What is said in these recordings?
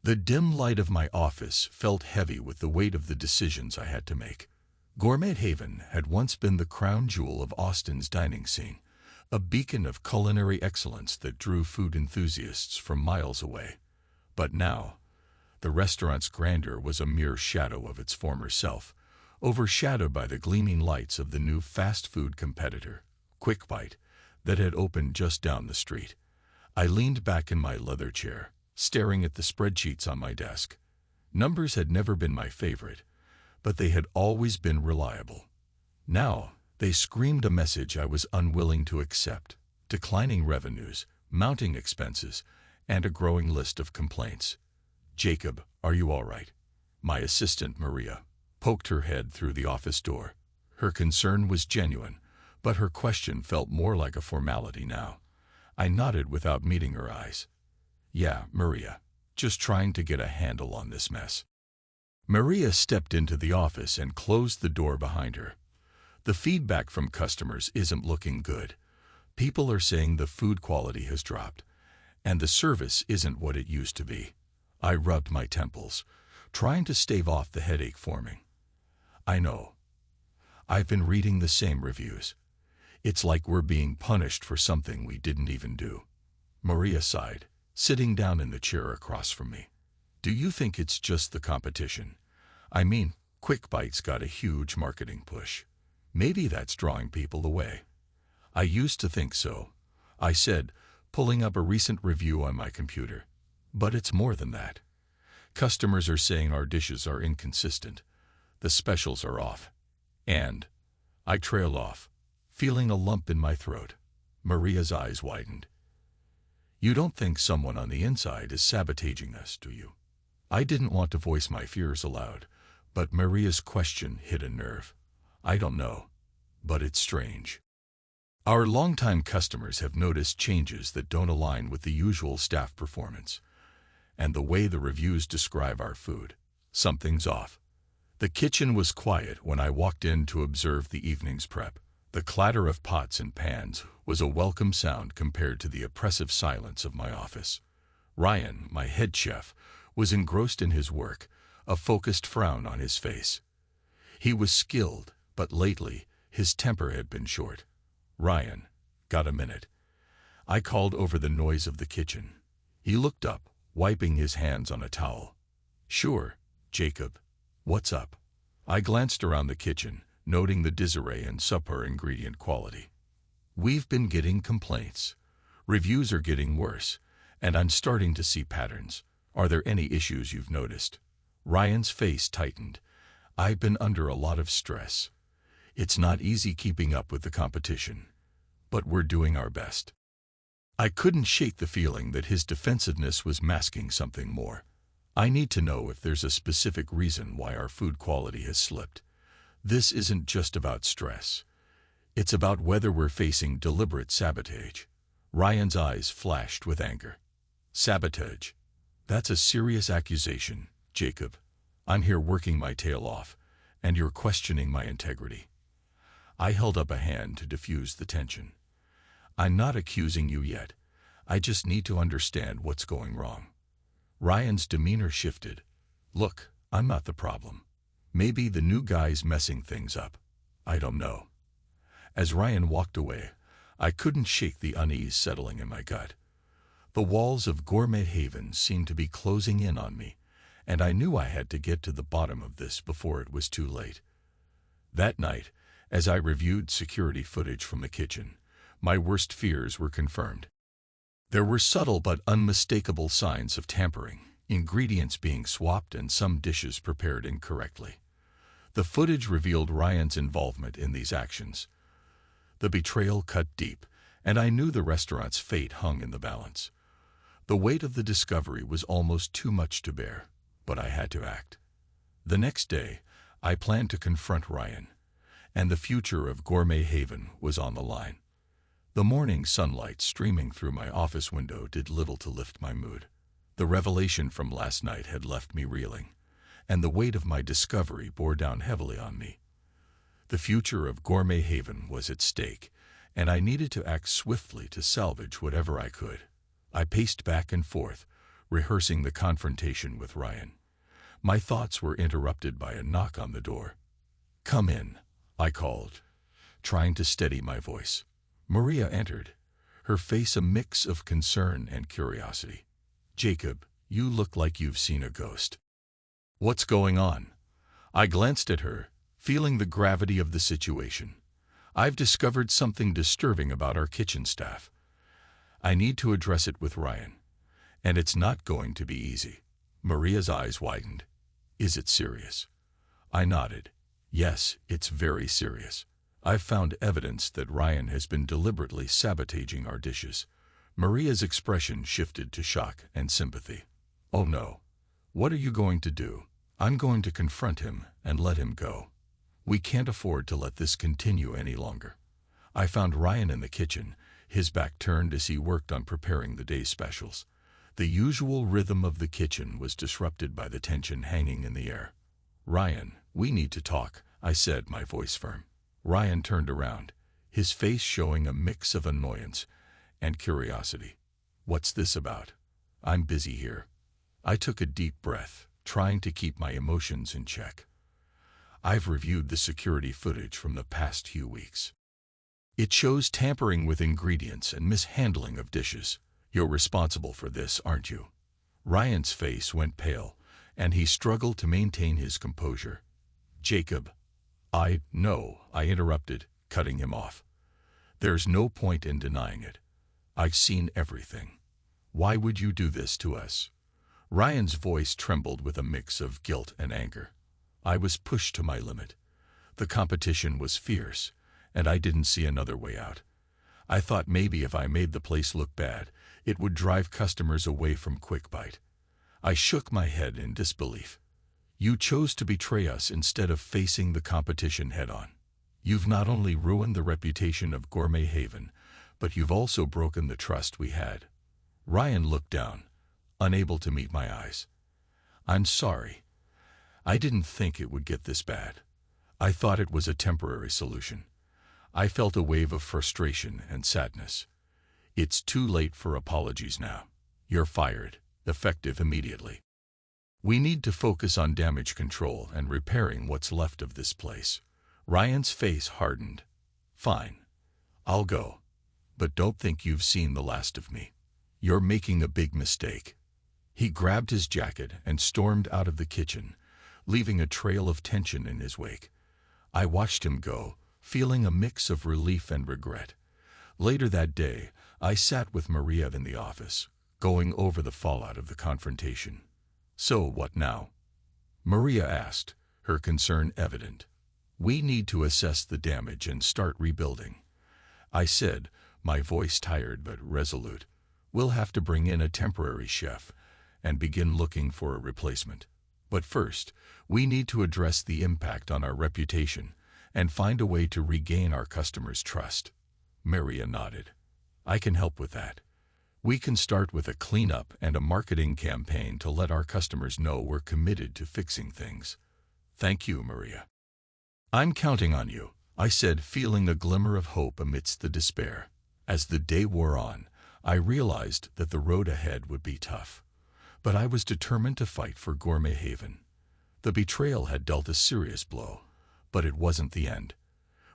The dim light of my office felt heavy with the weight of the decisions I had to make. Gourmet Haven had once been the crown jewel of Austin's dining scene, a beacon of culinary excellence that drew food enthusiasts from miles away. But now, the restaurant's grandeur was a mere shadow of its former self, overshadowed by the gleaming lights of the new fast food competitor, Quick Bite, that had opened just down the street. I leaned back in my leather chair, staring at the spreadsheets on my desk. Numbers had never been my favorite, but they had always been reliable. Now, they screamed a message I was unwilling to accept: declining revenues, mounting expenses, and a growing list of complaints. "Jacob, are you all right?" My assistant, Maria, poked her head through the office door. Her concern was genuine, but her question felt more like a formality now. I nodded without meeting her eyes. "Yeah, Maria, just trying to get a handle on this mess." Maria stepped into the office and closed the door behind her. "The feedback from customers isn't looking good. People are saying the food quality has dropped, and the service isn't what it used to be." I rubbed my temples, trying to stave off the headache forming. "I know. I've been reading the same reviews. It's like we're being punished for something we didn't even do." Maria sighed, sitting down in the chair across from me. "Do you think it's just the competition? I mean, Quick Bite's got a huge marketing push. Maybe that's drawing people away." "I used to think so," I said, pulling up a recent review on my computer. "But it's more than that. Customers are saying our dishes are inconsistent. The specials are off. And..." I trailed off, feeling a lump in my throat. Maria's eyes widened. "You don't think someone on the inside is sabotaging us, do you?" I didn't want to voice my fears aloud, but Maria's question hit a nerve. "I don't know, but it's strange. Our longtime customers have noticed changes that don't align with the usual staff performance. And the way the reviews describe our food, something's off." The kitchen was quiet when I walked in to observe the evening's prep. The clatter of pots and pans was a welcome sound compared to the oppressive silence of my office. Ryan, my head chef, was engrossed in his work, a focused frown on his face. He was skilled, but lately his temper had been short. "Ryan, got a minute?" I called over the noise of the kitchen. He looked up, wiping his hands on a towel. "Sure, Jacob. What's up?" I glanced around the kitchen, noting the disarray and subpar ingredient quality. "We've been getting complaints. Reviews are getting worse, and I'm starting to see patterns. Are there any issues you've noticed?" Ryan's face tightened. "I've been under a lot of stress. It's not easy keeping up with the competition, but we're doing our best." I couldn't shake the feeling that his defensiveness was masking something more. "I need to know if there's a specific reason why our food quality has slipped. This isn't just about stress. It's about whether we're facing deliberate sabotage." Ryan's eyes flashed with anger. "Sabotage? That's a serious accusation, Jacob. I'm here working my tail off, and you're questioning my integrity." I held up a hand to diffuse the tension. "I'm not accusing you yet. I just need to understand what's going wrong." Ryan's demeanor shifted. "Look, I'm not the problem. Maybe the new guy's messing things up. I don't know." As Ryan walked away, I couldn't shake the unease settling in my gut. The walls of Gourmet Haven seemed to be closing in on me, and I knew I had to get to the bottom of this before it was too late. That night, as I reviewed security footage from the kitchen, my worst fears were confirmed. There were subtle but unmistakable signs of tampering, ingredients being swapped and some dishes prepared incorrectly. The footage revealed Ryan's involvement in these actions. The betrayal cut deep, and I knew the restaurant's fate hung in the balance. The weight of the discovery was almost too much to bear, but I had to act. The next day, I planned to confront Ryan, and the future of Gourmet Haven was on the line. The morning sunlight streaming through my office window did little to lift my mood. The revelation from last night had left me reeling, and the weight of my discovery bore down heavily on me. The future of Gourmet Haven was at stake, and I needed to act swiftly to salvage whatever I could. I paced back and forth, rehearsing the confrontation with Ryan. My thoughts were interrupted by a knock on the door. "Come in," I called, trying to steady my voice. Maria entered, her face a mix of concern and curiosity. "Jacob, you look like you've seen a ghost. What's going on?" I glanced at her, feeling the gravity of the situation. "I've discovered something disturbing about our kitchen staff. I need to address it with Ryan, and it's not going to be easy." Maria's eyes widened. "Is it serious?" I nodded. "Yes, it's very serious. I've found evidence that Ryan has been deliberately sabotaging our dishes." Maria's expression shifted to shock and sympathy. "Oh no. What are you going to do?" "I'm going to confront him and let him go. We can't afford to let this continue any longer." I found Ryan in the kitchen, his back turned as he worked on preparing the day's specials. The usual rhythm of the kitchen was disrupted by the tension hanging in the air. "Ryan, we need to talk," I said, my voice firm. Ryan turned around, his face showing a mix of annoyance and curiosity. "What's this about?" "I'm busy here." I took a deep breath, trying to keep my emotions in check. "I've reviewed the security footage from the past few weeks. It shows tampering with ingredients and mishandling of dishes. You're responsible for this, aren't you?" Ryan's face went pale, and he struggled to maintain his composure. "Jacob, No," I interrupted, cutting him off. "There's no point in denying it. I've seen everything. Why would you do this to us?" Ryan's voice trembled with a mix of guilt and anger. I was pushed to my limit. The competition was fierce, and I didn't see another way out. I thought maybe if I made the place look bad, it would drive customers away from Quick Bite. I shook my head in disbelief. "You chose to betray us instead of facing the competition head-on. You've not only ruined the reputation of Gourmet Haven, but you've also broken the trust we had." Ryan looked down, unable to meet my eyes. "I'm sorry. I didn't think it would get this bad. I thought it was a temporary solution." I felt a wave of frustration and sadness. "It's too late for apologies now. You're fired, effective immediately. We need to focus on damage control and repairing what's left of this place." Ryan's face hardened. "Fine. I'll go. But don't think you've seen the last of me. You're making a big mistake." He grabbed his jacket and stormed out of the kitchen, leaving a trail of tension in his wake. I watched him go, feeling a mix of relief and regret. Later that day, I sat with Maria in the office, going over the fallout of the confrontation. "So what now?" Maria asked, her concern evident. "We need to assess the damage and start rebuilding," I said, my voice tired but resolute. "We'll have to bring in a temporary chef and begin looking for a replacement. But first, we need to address the impact on our reputation and find a way to regain our customers' trust." Maria nodded. "I can help with that. We can start with a cleanup and a marketing campaign to let our customers know we're committed to fixing things." "Thank you, Maria. I'm counting on you," I said, feeling a glimmer of hope amidst the despair. As the day wore on, I realized that the road ahead would be tough. But I was determined to fight for Gourmet Haven. The betrayal had dealt a serious blow, but it wasn't the end.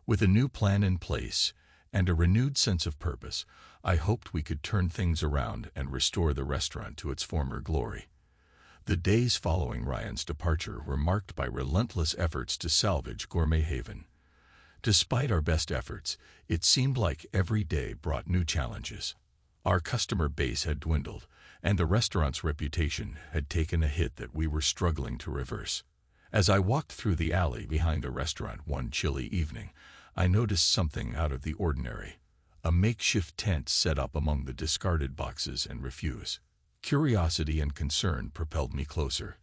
With a new plan in place and a renewed sense of purpose, I hoped we could turn things around and restore the restaurant to its former glory. The days following Ryan's departure were marked by relentless efforts to salvage Gourmet Haven. Despite our best efforts, it seemed like every day brought new challenges. Our customer base had dwindled, and the restaurant's reputation had taken a hit that we were struggling to reverse. As I walked through the alley behind the restaurant one chilly evening, I noticed something out of the ordinary. A makeshift tent set up among the discarded boxes and refuse. Curiosity and concern propelled me closer.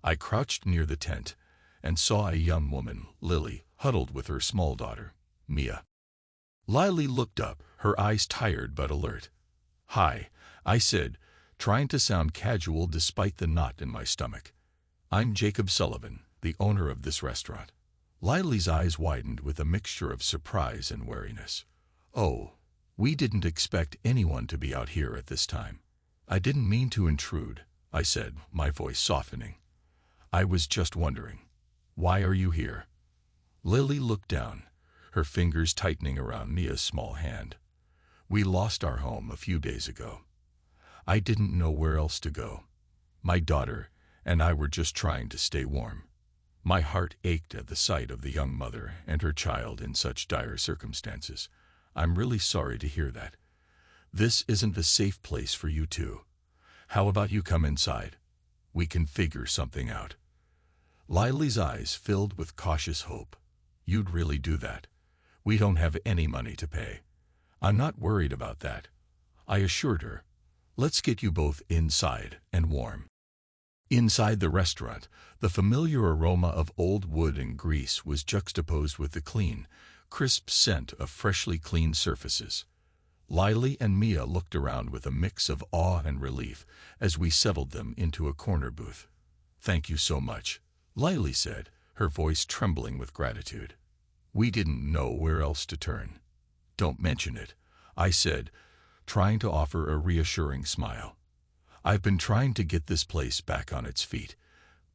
I crouched near the tent and saw a young woman, Lily, huddled with her small daughter, Mia. Lily looked up, her eyes tired but alert. "Hi," I said, trying to sound casual despite the knot in my stomach. "I'm Jacob Sullivan, the owner of this restaurant." Lily's eyes widened with a mixture of surprise and wariness. "Oh, we didn't expect anyone to be out here at this time. I didn't mean to intrude," I said, my voice softening. I was just wondering. Why are you here? Lily looked down, her fingers tightening around Mia's small hand. We lost our home a few days ago. I didn't know where else to go. My daughter and I were just trying to stay warm. My heart ached at the sight of the young mother and her child in such dire circumstances. I'm really sorry to hear that. This isn't a safe place for you two. How about you come inside? We can figure something out. Lily's eyes filled with cautious hope. You'd really do that? We don't have any money to pay. I'm not worried about that, I assured her. Let's get you both inside and warm. Inside the restaurant, the familiar aroma of old wood and grease was juxtaposed with the clean, crisp scent of freshly cleaned surfaces. Lily and Mia looked around with a mix of awe and relief as we settled them into a corner booth. Thank you so much, Lily said, her voice trembling with gratitude. We didn't know where else to turn. Don't mention it, I said, trying to offer a reassuring smile. I've been trying to get this place back on its feet,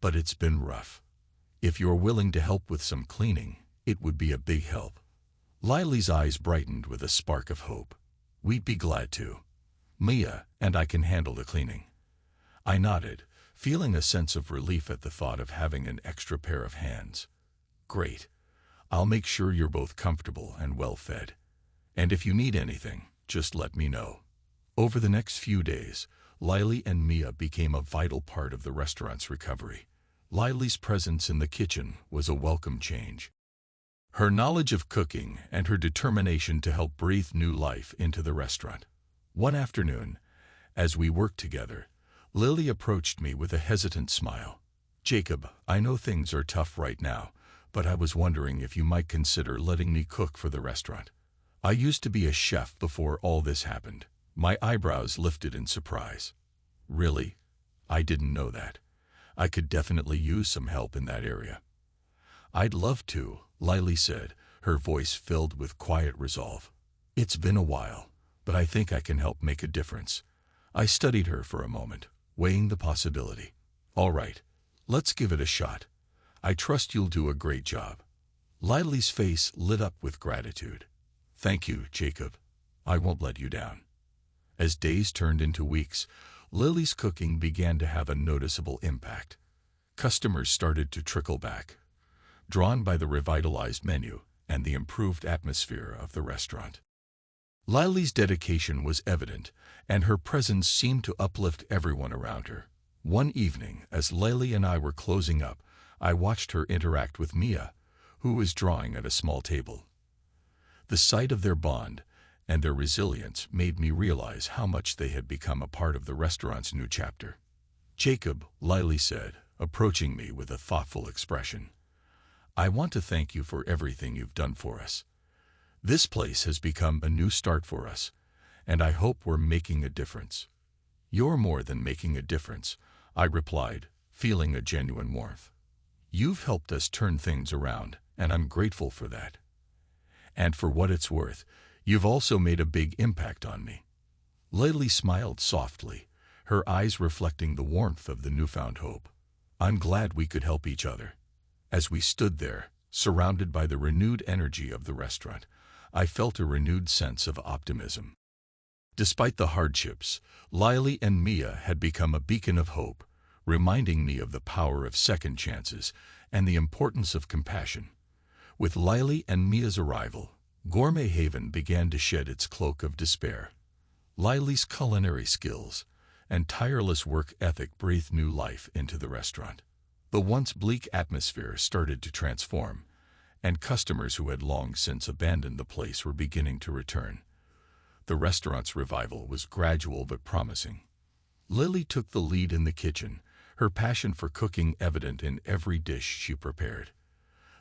but it's been rough. If you're willing to help with some cleaning, it would be a big help. Lily's eyes brightened with a spark of hope. We'd be glad to. Mia and I can handle the cleaning. I nodded, feeling a sense of relief at the thought of having an extra pair of hands. Great. I'll make sure you're both comfortable and well fed. And if you need anything, just let me know. Over the next few days, Lily and Mia became a vital part of the restaurant's recovery. Lily's presence in the kitchen was a welcome change. Her knowledge of cooking and her determination to help breathe new life into the restaurant. One afternoon, as we worked together, Lily approached me with a hesitant smile. Jacob, I know things are tough right now, but I was wondering if you might consider letting me cook for the restaurant. I used to be a chef before all this happened. My eyebrows lifted in surprise. Really? I didn't know that. I could definitely use some help in that area. I'd love to, Lily said, her voice filled with quiet resolve. It's been a while, but I think I can help make a difference. I studied her for a moment, weighing the possibility. All right, let's give it a shot. I trust you'll do a great job. Lily's face lit up with gratitude. Thank you, Jacob. I won't let you down. As days turned into weeks, Lily's cooking began to have a noticeable impact. Customers started to trickle back, drawn by the revitalized menu and the improved atmosphere of the restaurant. Lily's dedication was evident, and her presence seemed to uplift everyone around her. One evening, as Lily and I were closing up, I watched her interact with Mia, who was drawing at a small table. The sight of their bond and their resilience made me realize how much they had become a part of the restaurant's new chapter. Jacob, Lily said, approaching me with a thoughtful expression. I want to thank you for everything you've done for us. This place has become a new start for us, and I hope we're making a difference. You're more than making a difference, I replied, feeling a genuine warmth. You've helped us turn things around, and I'm grateful for that. And for what it's worth, you've also made a big impact on me. Lily smiled softly, her eyes reflecting the warmth of the newfound hope. I'm glad we could help each other. As we stood there, surrounded by the renewed energy of the restaurant, I felt a renewed sense of optimism. Despite the hardships, Lily and Mia had become a beacon of hope, reminding me of the power of second chances and the importance of compassion. With Lily and Mia's arrival, Gourmet Haven began to shed its cloak of despair. Lily's culinary skills and tireless work ethic breathed new life into the restaurant. The once bleak atmosphere started to transform, and customers who had long since abandoned the place were beginning to return. The restaurant's revival was gradual but promising. Lily took the lead in the kitchen, her passion for cooking evident in every dish she prepared.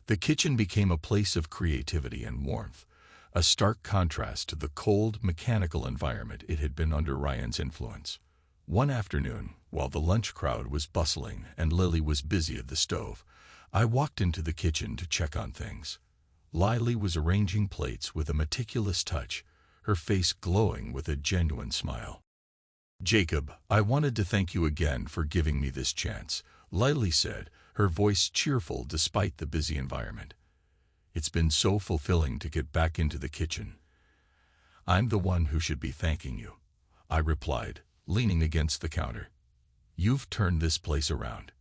The kitchen became a place of creativity and warmth, a stark contrast to the cold, mechanical environment it had been under Ryan's influence. One afternoon, while the lunch crowd was bustling and Lily was busy at the stove, I walked into the kitchen to check on things. Lily was arranging plates with a meticulous touch, her face glowing with a genuine smile. Jacob, I wanted to thank you again for giving me this chance, Lily said, her voice cheerful despite the busy environment. It's been so fulfilling to get back into the kitchen. I'm the one who should be thanking you, I replied, leaning against the counter. You've turned this place around.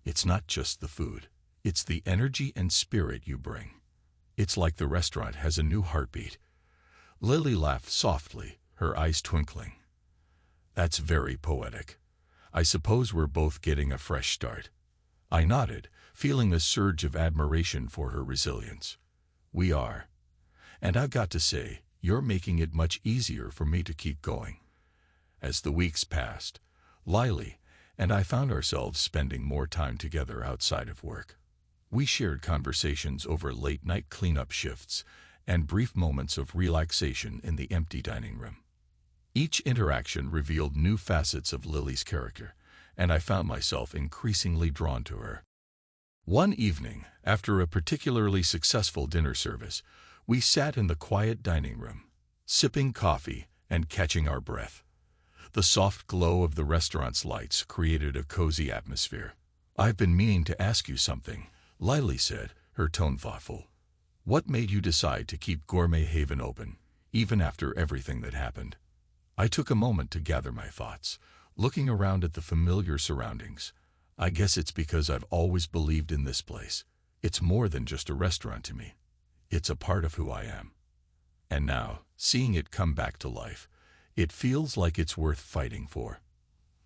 It's not just the food. It's the energy and spirit you bring. It's like the restaurant has a new heartbeat. Lily laughed softly, her eyes twinkling. That's very poetic. I suppose we're both getting a fresh start. I nodded, feeling a surge of admiration for her resilience. We are. And I've got to say, you're making it much easier for me to keep going. As the weeks passed, Lily and I found ourselves spending more time together outside of work. We shared conversations over late-night cleanup shifts and brief moments of relaxation in the empty dining room. Each interaction revealed new facets of Lily's character, and I found myself increasingly drawn to her. One evening, after a particularly successful dinner service, we sat in the quiet dining room, sipping coffee and catching our breath. The soft glow of the restaurant's lights created a cozy atmosphere. I've been meaning to ask you something, Lily said, her tone thoughtful. What made you decide to keep Gourmet Haven open, even after everything that happened? I took a moment to gather my thoughts, looking around at the familiar surroundings. I guess it's because I've always believed in this place. It's more than just a restaurant to me. It's a part of who I am. And now, seeing it come back to life, it feels like it's worth fighting for.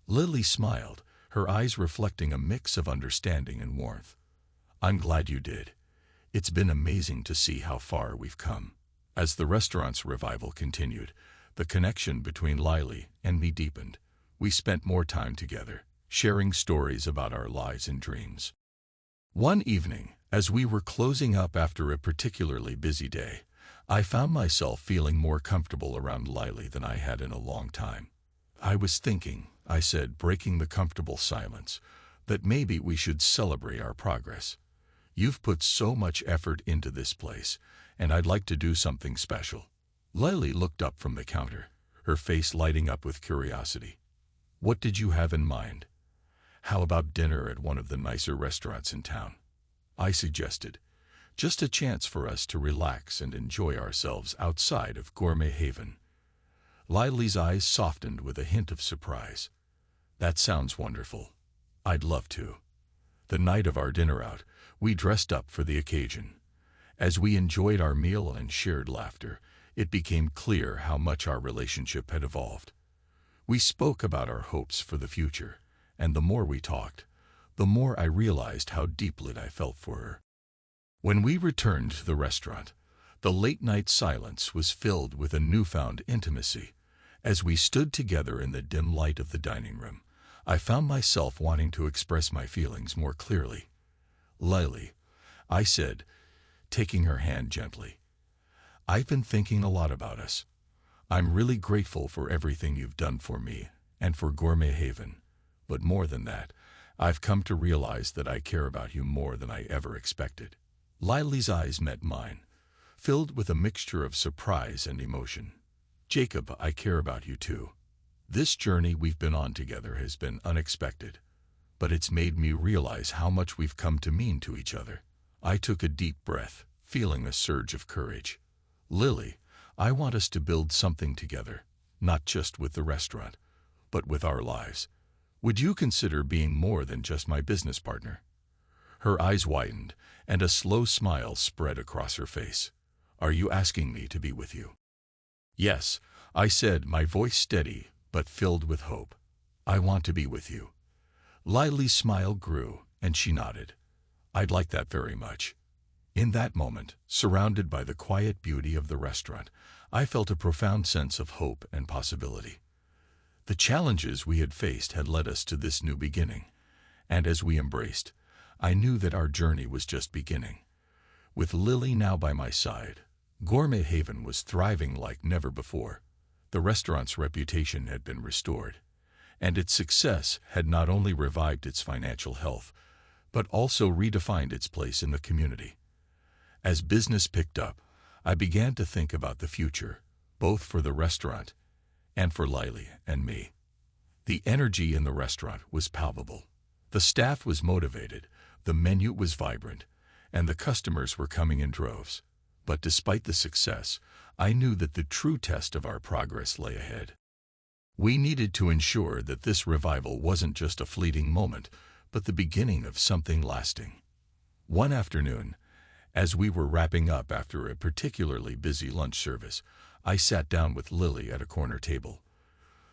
Lily smiled, her eyes reflecting a mix of understanding and warmth. I'm glad you did. It's been amazing to see how far we've come. As the restaurant's revival continued, the connection between Lily and me deepened. We spent more time together, sharing stories about our lives and dreams. One evening, as we were closing up after a particularly busy day, I found myself feeling more comfortable around Lily than I had in a long time. I was thinking, I said, breaking the comfortable silence, that maybe we should celebrate our progress. You've put so much effort into this place, and I'd like to do something special. Lily looked up from the counter, her face lighting up with curiosity. What did you have in mind? How about dinner at one of the nicer restaurants in town? I suggested. Just a chance for us to relax and enjoy ourselves outside of Gourmet Haven. Lily's eyes softened with a hint of surprise. That sounds wonderful. I'd love to. The night of our dinner out, we dressed up for the occasion. As we enjoyed our meal and shared laughter, it became clear how much our relationship had evolved. We spoke about our hopes for the future, and the more we talked, the more I realized how deeply I felt for her. When we returned to the restaurant, the late-night silence was filled with a newfound intimacy. As we stood together in the dim light of the dining room, I found myself wanting to express my feelings more clearly. Lily, I said, taking her hand gently, I've been thinking a lot about us. I'm really grateful for everything you've done for me and for Gourmet Haven. But more than that, I've come to realize that I care about you more than I ever expected. Lily's eyes met mine, filled with a mixture of surprise and emotion. Jacob, I care about you too. This journey we've been on together has been unexpected, but it's made me realize how much we've come to mean to each other. I took a deep breath, feeling a surge of courage. Lily, I want us to build something together, not just with the restaurant, but with our lives. Would you consider being more than just my business partner? Her eyes widened, and a slow smile spread across her face. Are you asking me to be with you? Yes, I said, my voice steady but filled with hope. I want to be with you. Lily's smile grew, and she nodded. I'd like that very much. In that moment, surrounded by the quiet beauty of the restaurant, I felt a profound sense of hope and possibility. The challenges we had faced had led us to this new beginning, and as we embraced, I knew that our journey was just beginning. With Lily now by my side, Gourmet Haven was thriving like never before. The restaurant's reputation had been restored, and its success had not only revived its financial health, but also redefined its place in the community. As business picked up, I began to think about the future, both for the restaurant and for Lily and me. The energy in the restaurant was palpable. The staff was motivated, the menu was vibrant, and the customers were coming in droves. But despite the success, I knew that the true test of our progress lay ahead. We needed to ensure that this revival wasn't just a fleeting moment, but the beginning of something lasting. One afternoon, as we were wrapping up after a particularly busy lunch service, I sat down with Lily at a corner table.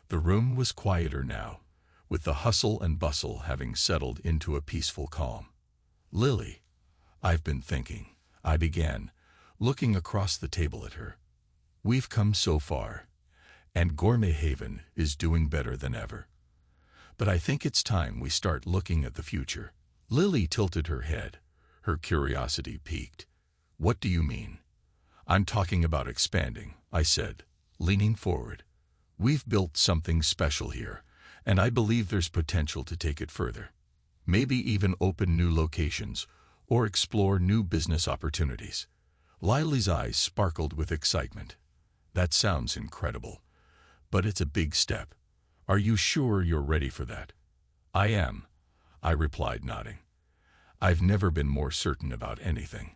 The room was quieter now, with the hustle and bustle having settled into a peaceful calm. "Lily, I've been thinking," I began, looking across the table at her. "We've come so far, and Gourmet Haven is doing better than ever. But I think it's time we start looking at the future." Lily tilted her head, her curiosity piqued. "What do you mean?" "I'm talking about expanding," I said, leaning forward. "We've built something special here, and I believe there's potential to take it further. Maybe even open new locations or explore new business opportunities." Lily's eyes sparkled with excitement. "That sounds incredible, but it's a big step. Are you sure you're ready for that?" "I am," I replied, nodding. "I've never been more certain about anything.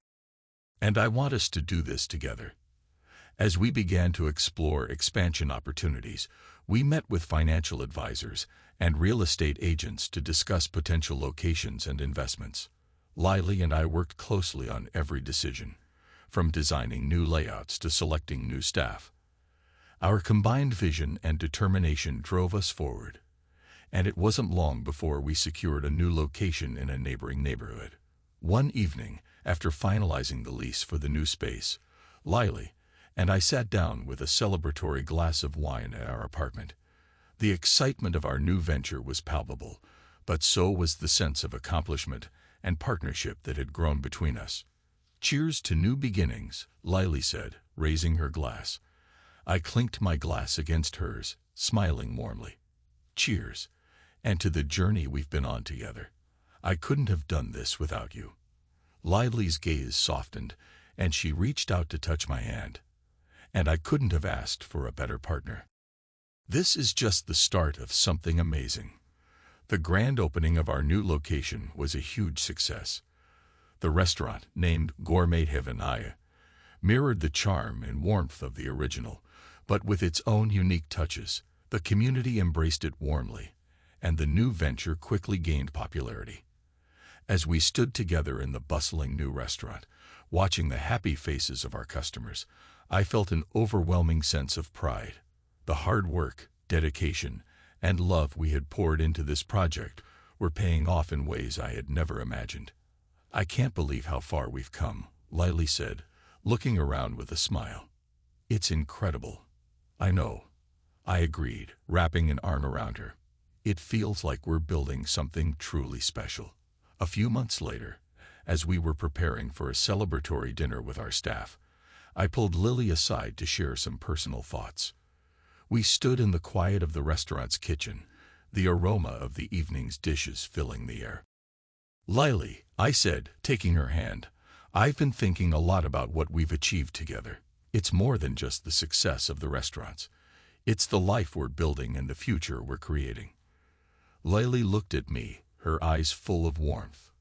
And I want us to do this together." As we began to explore expansion opportunities, we met with financial advisors and real estate agents to discuss potential locations and investments. Lily and I worked closely on every decision, from designing new layouts to selecting new staff. Our combined vision and determination drove us forward, and it wasn't long before we secured a new location in a neighboring neighborhood. One evening, after finalizing the lease for the new space, Lily and I sat down with a celebratory glass of wine at our apartment. The excitement of our new venture was palpable, but so was the sense of accomplishment and partnership that had grown between us. "Cheers to new beginnings," Lily said, raising her glass. I clinked my glass against hers, smiling warmly. "Cheers, and to the journey we've been on together. I couldn't have done this without you." Lily's gaze softened, and she reached out to touch my hand. And I couldn't have asked for a better partner. This is just the start of something amazing. The grand opening of our new location was a huge success. The restaurant, named Gourmet Haven, mirrored the charm and warmth of the original, but with its own unique touches. The community embraced it warmly, and the new venture quickly gained popularity. As we stood together in the bustling new restaurant, watching the happy faces of our customers, I felt an overwhelming sense of pride. The hard work, dedication, and love we had poured into this project were paying off in ways I had never imagined. "I can't believe how far we've come," Lily said, looking around with a smile. "It's incredible." "I know," I agreed, wrapping an arm around her. "It feels like we're building something truly special." A few months later, as we were preparing for a celebratory dinner with our staff, I pulled Lily aside to share some personal thoughts. We stood in the quiet of the restaurant's kitchen, the aroma of the evening's dishes filling the air. "Lily," I said, taking her hand, "I've been thinking a lot about what we've achieved together. It's more than just the success of the restaurants. It's the life we're building and the future we're creating." Lily looked at me, her eyes full of warmth.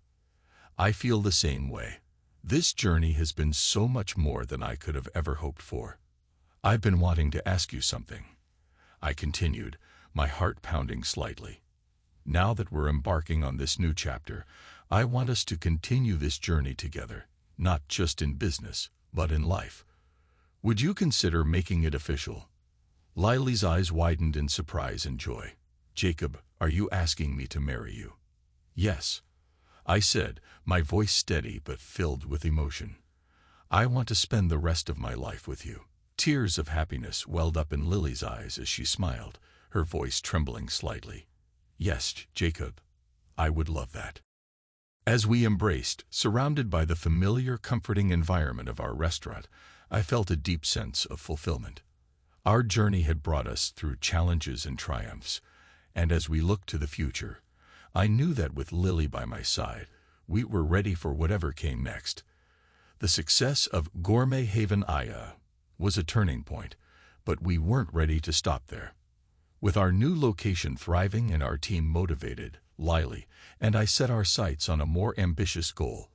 "I feel the same way. This journey has been so much more than I could have ever hoped for." "I've been wanting to ask you something," I continued, my heart pounding slightly. "Now that we're embarking on this new chapter, I want us to continue this journey together, not just in business, but in life. Would you consider making it official?" Lily's eyes widened in surprise and joy. "Jacob, are you asking me to marry you?" "Yes," I said, my voice steady but filled with emotion. "I want to spend the rest of my life with you." Tears of happiness welled up in Lily's eyes as she smiled, her voice trembling slightly. "Yes, Jacob, I would love that." As we embraced, surrounded by the familiar, comforting environment of our restaurant, I felt a deep sense of fulfillment. Our journey had brought us through challenges and triumphs, and as we looked to the future, I knew that with Lily by my side, we were ready for whatever came next. The success of Gourmet Haven was a turning point, but we weren't ready to stop there. With our new location thriving and our team motivated, Lily and I set our sights on a more ambitious goal: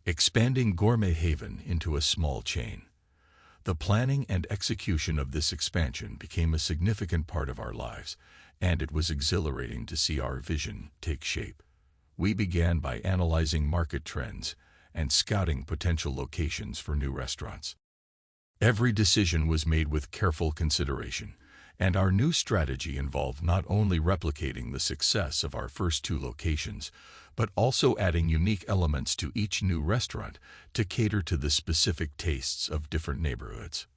expanding Gourmet Haven into a small chain. The planning and execution of this expansion became a significant part of our lives, and it was exhilarating to see our vision take shape. We began by analyzing market trends and scouting potential locations for new restaurants. Every decision was made with careful consideration, and our new strategy involved not only replicating the success of our first two locations, but also adding unique elements to each new restaurant to cater to the specific tastes of different neighborhoods.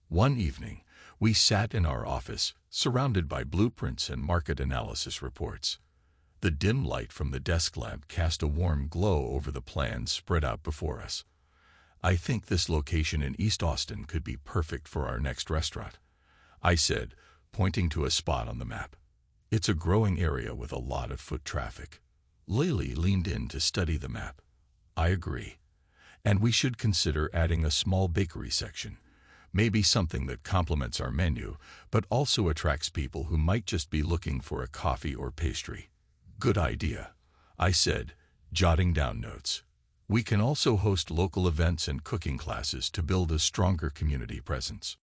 One evening, we sat in our office, surrounded by blueprints and market analysis reports. The dim light from the desk lamp cast a warm glow over the plans spread out before us. "I think this location in East Austin could be perfect for our next restaurant," I said, pointing to a spot on the map. "It's a growing area with a lot of foot traffic." Lily leaned in to study the map. "I agree. And we should consider adding a small bakery section, maybe something that complements our menu, but also attracts people who might just be looking for a coffee or pastry." "Good idea," I said, jotting down notes. "We can also host local events and cooking classes to build a stronger community presence."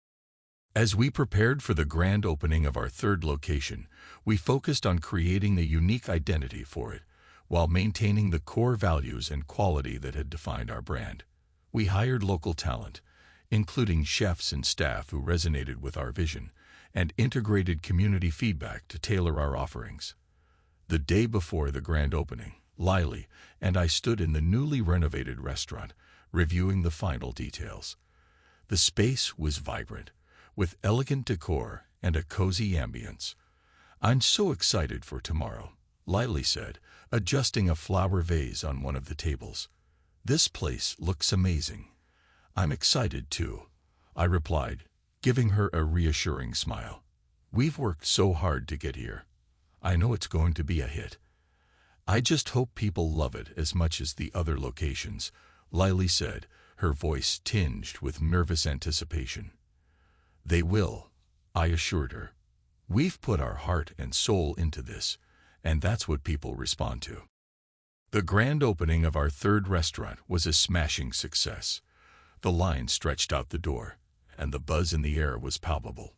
As we prepared for the grand opening of our third location, we focused on creating a unique identity for it, while maintaining the core values and quality that had defined our brand. We hired local talent, including chefs and staff who resonated with our vision, and integrated community feedback to tailor our offerings. The day before the grand opening, Lily and I stood in the newly renovated restaurant, reviewing the final details. The space was vibrant, with elegant decor and a cozy ambience. "I'm so excited for tomorrow," Lily said, adjusting a flower vase on one of the tables. "This place looks amazing." "I'm excited too," I replied, giving her a reassuring smile. "We've worked so hard to get here. I know it's going to be a hit." "I just hope people love it as much as the other locations," Lily said, her voice tinged with nervous anticipation. "They will," I assured her. "We've put our heart and soul into this, and that's what people respond to." The grand opening of our third restaurant was a smashing success. The line stretched out the door, and the buzz in the air was palpable.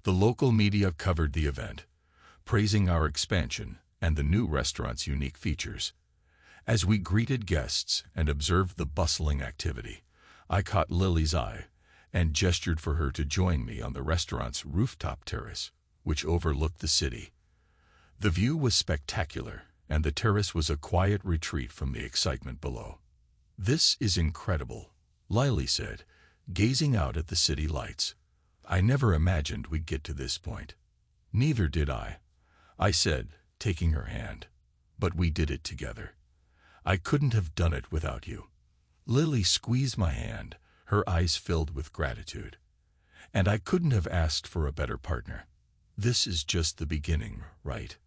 The local media covered the event, praising our expansion and the new restaurant's unique features. As we greeted guests and observed the bustling activity, I caught Lily's eye and gestured for her to join me on the restaurant's rooftop terrace, which overlooked the city. The view was spectacular, and the terrace was a quiet retreat from the excitement below. "This is incredible," Lily said, gazing out at the city lights. "I never imagined we'd get to this point." "Neither did I said, taking her hand. "But we did it together. I couldn't have done it without you." Lily squeezed my hand, her eyes filled with gratitude. "And I couldn't have asked for a better partner. This is just the beginning, right?"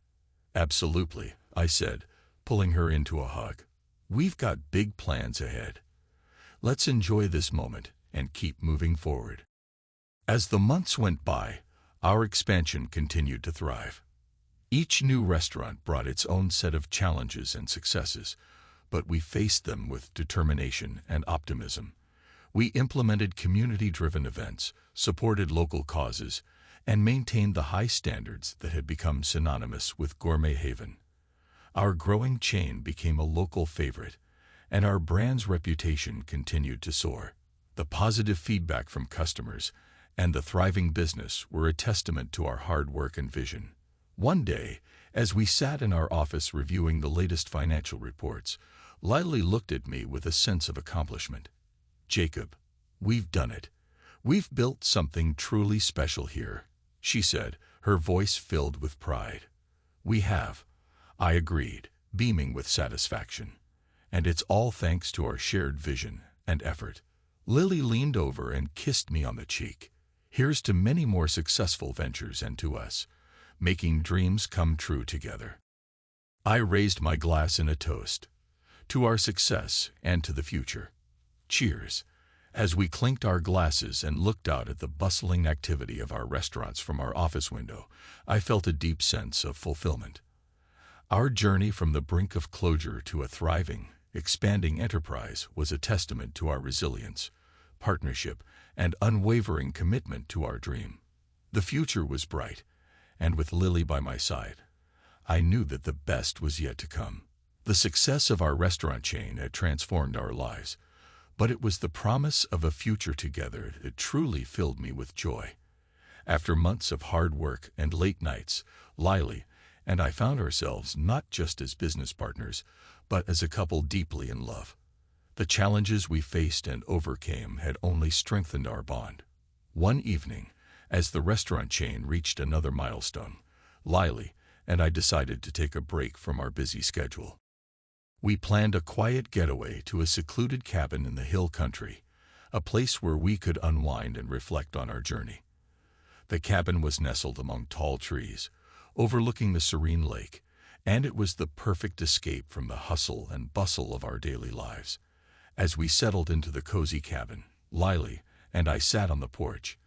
"Absolutely," I said, pulling her into a hug. "We've got big plans ahead. Let's enjoy this moment and keep moving forward." As the months went by, our expansion continued to thrive. Each new restaurant brought its own set of challenges and successes, but we faced them with determination and optimism. We implemented community-driven events, supported local causes, and maintained the high standards that had become synonymous with Gourmet Haven. Our growing chain became a local favorite, and our brand's reputation continued to soar. The positive feedback from customers and the thriving business were a testament to our hard work and vision. One day, as we sat in our office reviewing the latest financial reports, Lily looked at me with a sense of accomplishment. "Jacob, we've done it. We've built something truly special here," she said, her voice filled with pride. "We have," I agreed, beaming with satisfaction. "And it's all thanks to our shared vision and effort." Lily leaned over and kissed me on the cheek. "Here's to many more successful ventures and to us, making dreams come true together." I raised my glass in a toast. "To our success and to the future. Cheers." As we clinked our glasses and looked out at the bustling activity of our restaurants from our office window, I felt a deep sense of fulfillment. Our journey from the brink of closure to a thriving, expanding enterprise was a testament to our resilience, partnership, and unwavering commitment to our dream. The future was bright, and with Lily by my side, I knew that the best was yet to come. The success of our restaurant chain had transformed our lives, but it was the promise of a future together that truly filled me with joy. After months of hard work and late nights, Lily and I found ourselves not just as business partners, but as a couple deeply in love. The challenges we faced and overcame had only strengthened our bond. One evening, as the restaurant chain reached another milestone, Lily and I decided to take a break from our busy schedule. We planned a quiet getaway to a secluded cabin in the hill country, a place where we could unwind and reflect on our journey. The cabin was nestled among tall trees, overlooking the serene lake, and it was the perfect escape from the hustle and bustle of our daily lives. As we settled into the cozy cabin, Lily and I sat on the porch,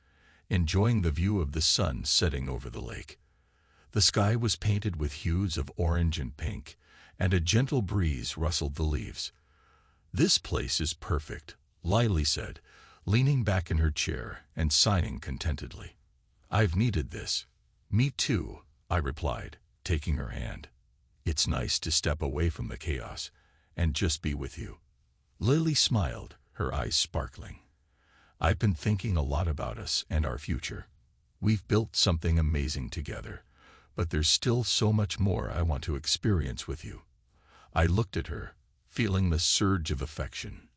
enjoying the view of the sun setting over the lake. The sky was painted with hues of orange and pink, and a gentle breeze rustled the leaves. "This place is perfect," Lily said, leaning back in her chair and sighing contentedly. "I've needed this." "Me too," I replied, taking her hand. "It's nice to step away from the chaos and just be with you." Lily smiled, her eyes sparkling. "I've been thinking a lot about us and our future. We've built something amazing together, but there's still so much more I want to experience with you." I looked at her, feeling the surge of affection.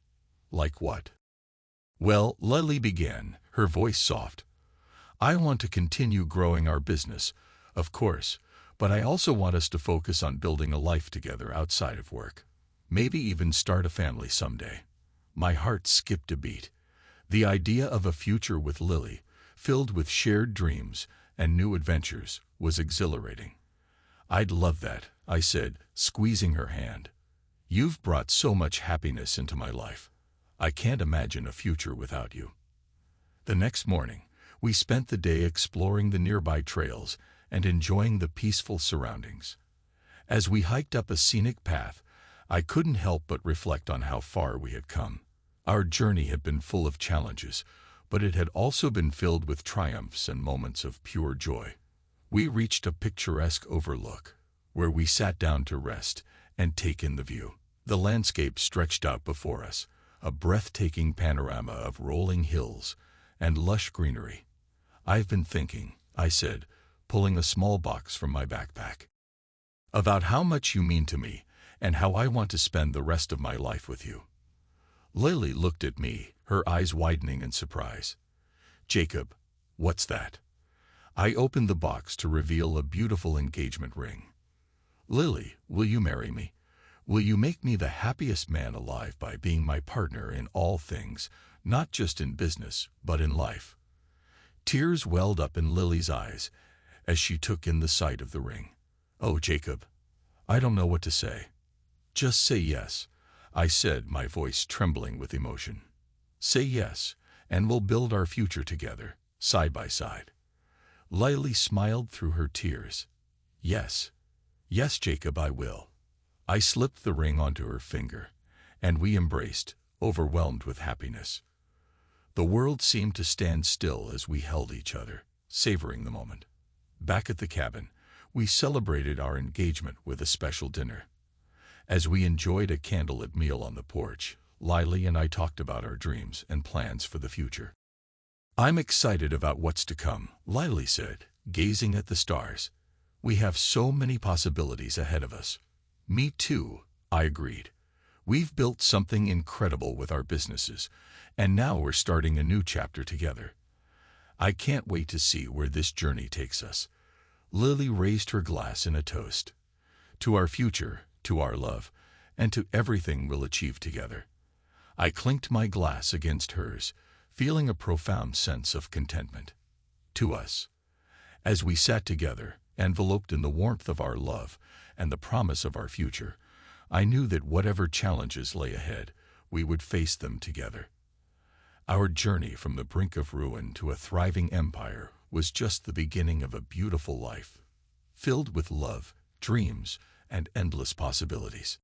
"Like what?" "Well," Lily began, her voice soft. "I want to continue growing our business, of course, but I also want us to focus on building a life together outside of work. Maybe even start a family someday." My heart skipped a beat. The idea of a future with Lily, filled with shared dreams and new adventures, was exhilarating. "I'd love that," I said, squeezing her hand. "You've brought so much happiness into my life. I can't imagine a future without you." The next morning, we spent the day exploring the nearby trails and enjoying the peaceful surroundings. As we hiked up a scenic path, I couldn't help but reflect on how far we had come. Our journey had been full of challenges, but it had also been filled with triumphs and moments of pure joy. We reached a picturesque overlook, where we sat down to rest and take in the view. The landscape stretched out before us, a breathtaking panorama of rolling hills and lush greenery. "I've been thinking," I said, pulling a small box from my backpack, "about how much you mean to me and how I want to spend the rest of my life with you." Lily looked at me, her eyes widening in surprise. "Jacob, what's that?" I opened the box to reveal a beautiful engagement ring. "Lily, will you marry me? Will you make me the happiest man alive by being my partner in all things, not just in business, but in life?" Tears welled up in Lily's eyes as she took in the sight of the ring. "Oh, Jacob, I don't know what to say." "Just say yes," I said, my voice trembling with emotion. "Say yes, and we'll build our future together, side by side." Lily smiled through her tears. "Yes, yes, Jacob, I will." I slipped the ring onto her finger, and we embraced, overwhelmed with happiness. The world seemed to stand still as we held each other, savoring the moment. Back at the cabin, we celebrated our engagement with a special dinner. As we enjoyed a candlelit meal on the porch, Lily and I talked about our dreams and plans for the future. "I'm excited about what's to come," Lily said, gazing at the stars. "We have so many possibilities ahead of us." "Me too," I agreed. "We've built something incredible with our businesses, and now we're starting a new chapter together. I can't wait to see where this journey takes us." Lily raised her glass in a toast. "To our future, to our love, and to everything we'll achieve together." I clinked my glass against hers, feeling a profound sense of contentment. "To us." As we sat together, enveloped in the warmth of our love and the promise of our future, I knew that whatever challenges lay ahead, we would face them together. Our journey from the brink of ruin to a thriving empire was just the beginning of a beautiful life, filled with love, dreams, and endless possibilities.